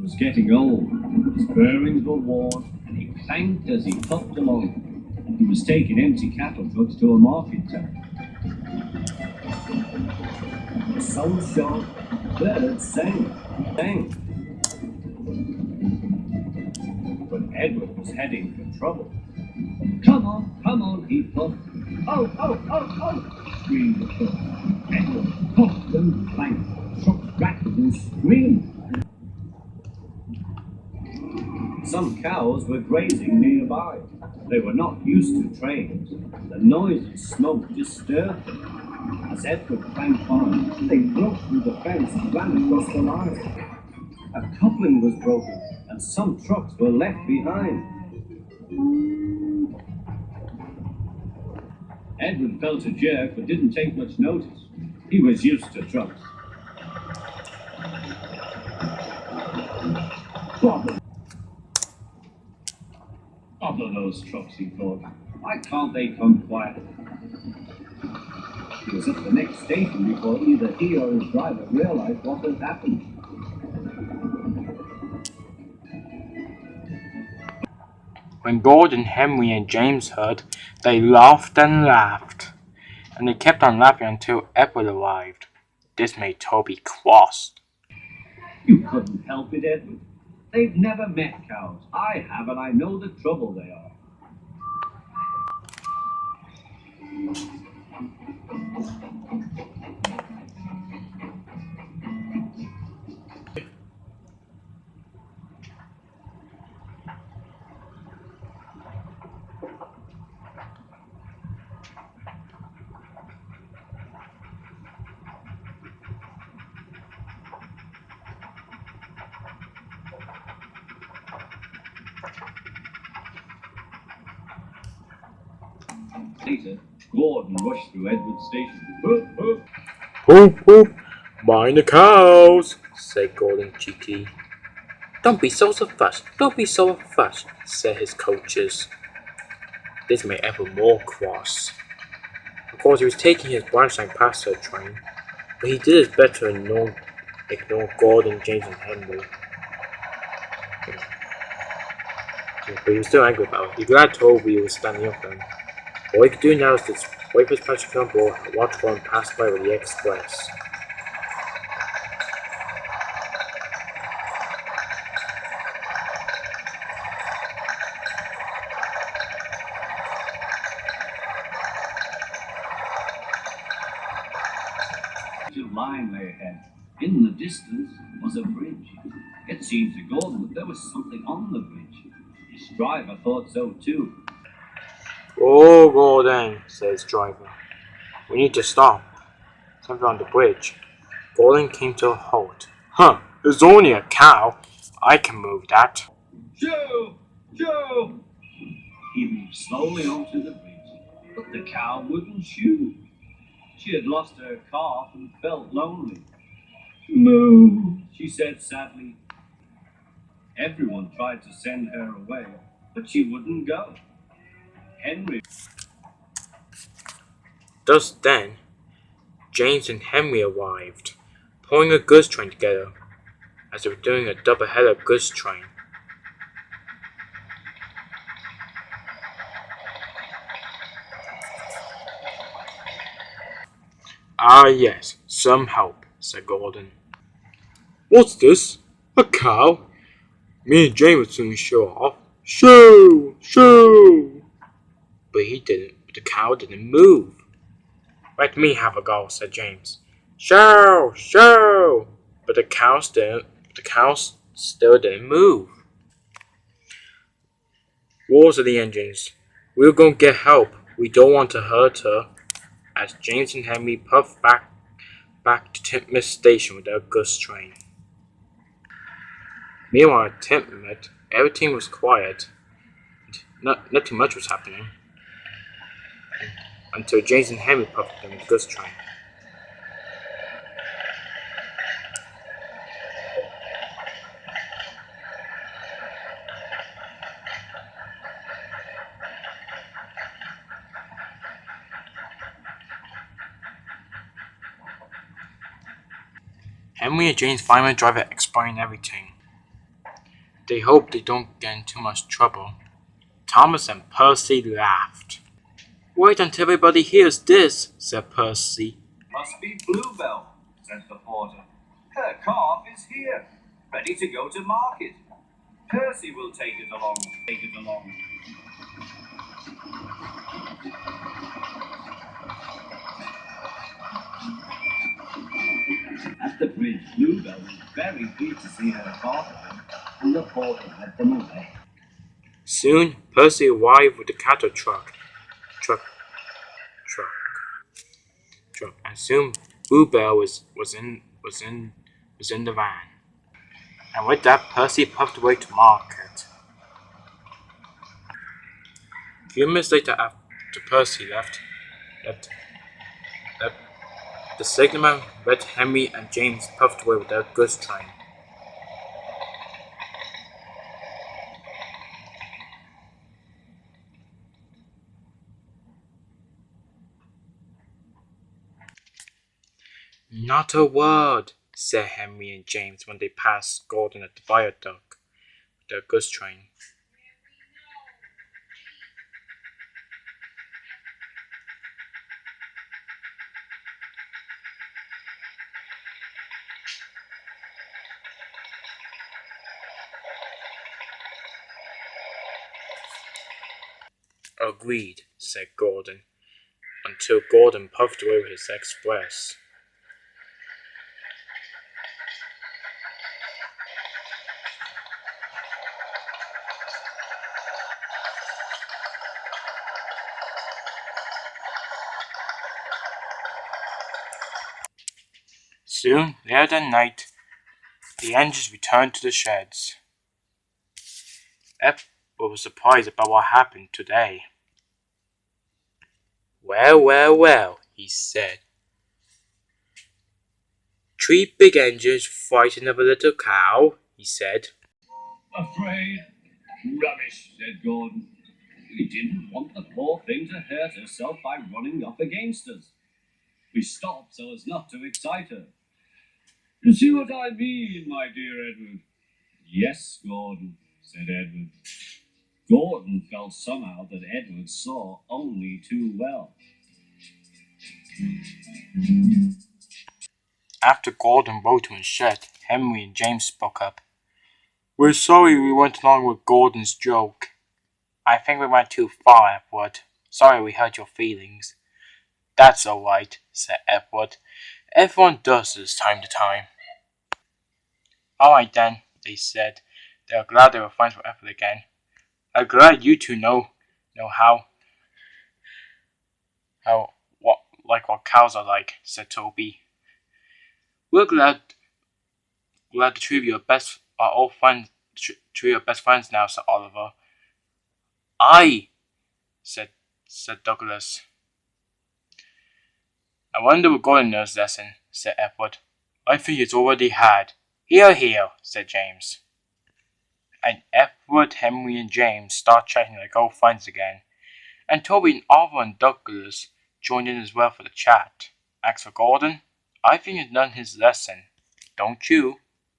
was getting old. His bearings were worn, and he clanked as he puffed along. He was taking empty cattle trucks to a market town. The sun shone, birds sang. But Edward was heading for trouble. Come on, he puffed. Oh, oh, oh, oh, screamed the truck. Edward puffed and clanked. The truck rattled and screamed. Some cows were grazing nearby. They were not used to trains. The noise and smoke disturbed them. As Edward clanked on, they broke through the fence and ran across the line. A coupling was broken, and some trucks were left behind. Edward felt a jerk but didn't take much notice. He was used to trucks. Bother those trucks, he thought. Why can't they come quietly? He was at the next station before either he or his driver realized what had happened. When Gordon, Henry, and James heard, they laughed and laughed. And they kept on laughing until Edward arrived. This made Toby cross. You couldn't help it, Edward. They've never met cows. I have, and I know the trouble they are. Later, Gordon rushed through Edward's station. Whoop, whoop. Whoop, whoop. Mind the cows, said Gordon cheeky. Don't be so fussed, said his coaches. This made Edward more cross. Of course, he was taking his branch line past the train, but he did his best to ignore Gordon, James, and Henry. But he was still angry about it. He glad Toby was standing up for him. All he could do now is to wait for his patch to come aboard and watch one pass by with the express. A line lay ahead. In the distance was a bridge. It seemed to Gordon that there was something on the bridge. His driver thought so too. Oh, Gordon, said his driver. We need to stop. Something on the bridge. Gordon came to a halt. Huh, it's only a cow. I can move that. Joe! Joe! He moved slowly onto the bridge, but the cow wouldn't shoot. She had lost her calf and felt lonely. Moo, she said sadly. Everyone tried to send her away, but she wouldn't go. Henry. Just then, James and Henry arrived, pulling a goods train together, as they were doing a double-header goods train. Ah yes, some help, said Gordon. What's this? A cow? Me and James would soon show off. Shoo! Shoo! But the cow didn't move. Let me have a go, said James. Shoo! Shoo! But the cow still didn't move. Roars of the engines. We're going to get help. We don't want to hurt her. As James and Henry puffed back to Titmuss Station with their goods train. Meanwhile at Titmuss, everything was quiet. Nothing much was happening. Until James and Henry puffed in the goods train. Henry and James finally drive it, explaining everything. They hoped they don't get in too much trouble. Thomas and Percy laughed. Wait until everybody hears this, said Percy. Must be Bluebell, said the porter. Her calf is here, ready to go to market. Percy will take it along. At the bridge, Bluebell was very pleased to see her calf again, and the porter led them away. Soon, Percy arrived with the cattle truck, and soon Bluebell was in the van. And with that, Percy puffed away to market. A few minutes later, after Percy left, the signalman, Red Henry, and James puffed away with their goods train. Not a word, said Henry and James when they passed Gordon at the viaduct with their goods train. Agreed, said Gordon, until Gordon puffed away with his express. Soon, later that night, the engines returned to the sheds. Edward was surprised about what happened today. Well, he said. 3 big engines fighting over a little cow, he said. Afraid? Rubbish, said Gordon. We didn't want the poor thing to hurt herself by running up against us. We stopped so as not to excite her. You see what I mean, my dear Edward? Yes, Gordon, said Edward. Gordon felt somehow that Edward saw only too well. After Gordon rode to his shed, Henry and James spoke up. We're sorry we went along with Gordon's joke. I think we went too far, Edward. Sorry we hurt your feelings. That's all right, said Edward. Everyone does this time to time. All right then, they said. They were glad they were friends with Edward again. I'm glad you two know what cows are like, said Toby. We're glad the three of you are all friends. Three of your best friends now, said Oliver. Aye, said Douglas. I wonder what Gordon knows lesson, said Edward. I think he's already had. Hear, said James. And Edward, Henry, and James started chatting like old friends again. And Toby and Oliver and Douglas joined in as well for the chat. As for Gordon, I think he's done his lesson. Don't you?